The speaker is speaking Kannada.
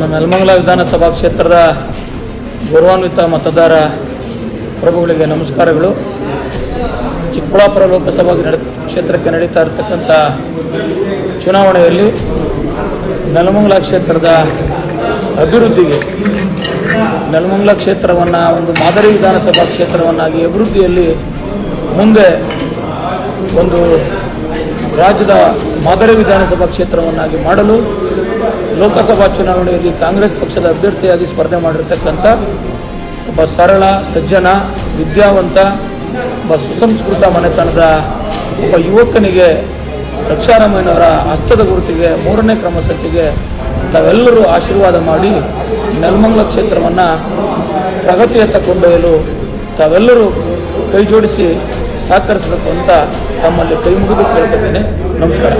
ನೆಲಮಂಗಲ ವಿಧಾನಸಭಾ ಕ್ಷೇತ್ರದ ಗೌರವಾನ್ವಿತ ಮತದಾರ ಪ್ರಭುಗಳಿಗೆ ನಮಸ್ಕಾರಗಳು. ಚಿಕ್ಕಬಳ್ಳಾಪುರ ಲೋಕಸಭಾ ಕ್ಷೇತ್ರಕ್ಕೆ ನಡೀತಾ ಇರತಕ್ಕಂಥ ಚುನಾವಣೆಯಲ್ಲಿ ನೆಲಮಂಗಲ ಕ್ಷೇತ್ರದ ಅಭಿವೃದ್ಧಿಗೆ, ನೆಲಮಂಗಲ ಕ್ಷೇತ್ರವನ್ನು ಒಂದು ಮಾದರಿ ವಿಧಾನಸಭಾ ಕ್ಷೇತ್ರವನ್ನಾಗಿ ಅಭಿವೃದ್ಧಿಯಲ್ಲಿ ಮುಂದೆ ಒಂದು ರಾಜ್ಯದ ಮಾದರಿ ವಿಧಾನಸಭಾ ಕ್ಷೇತ್ರವನ್ನಾಗಿ ಮಾಡಲು ಲೋಕಸಭಾ ಚುನಾವಣೆಯಲ್ಲಿ ಕಾಂಗ್ರೆಸ್ ಪಕ್ಷದ ಅಭ್ಯರ್ಥಿಯಾಗಿ ಸ್ಪರ್ಧೆ ಮಾಡಿರ್ತಕ್ಕಂಥ ಒಬ್ಬ ಸರಳ, ಸಜ್ಜನ, ವಿದ್ಯಾವಂತ, ಒಬ್ಬ ಸುಸಂಸ್ಕೃತ ಮನೆತನದ ಒಬ್ಬ ಯುವಕನಿಗೆ ರಕ್ಷಾರಾಮಯ್ಯನವರ ಹಸ್ತದ ಗುರುತಿಗೆ 3ನೇ ಕ್ರಮ ಸಂಖ್ಯೆಗೆ ತಾವೆಲ್ಲರೂ ಆಶೀರ್ವಾದ ಮಾಡಿ ನೆಲಮಂಗಲ ಕ್ಷೇತ್ರವನ್ನು ಪ್ರಗತಿಯತ್ತ ಕೊಂಡೊಯ್ಯಲು ತಾವೆಲ್ಲರೂ ಕೈ ಜೋಡಿಸಿ ಸಹಕರಿಸಬೇಕು ಅಂತ ತಮ್ಮಲ್ಲಿ ಕೈ ಮುಗಿದು ಕೇಳ್ಕೊತೀನಿ. ನಮಸ್ಕಾರ.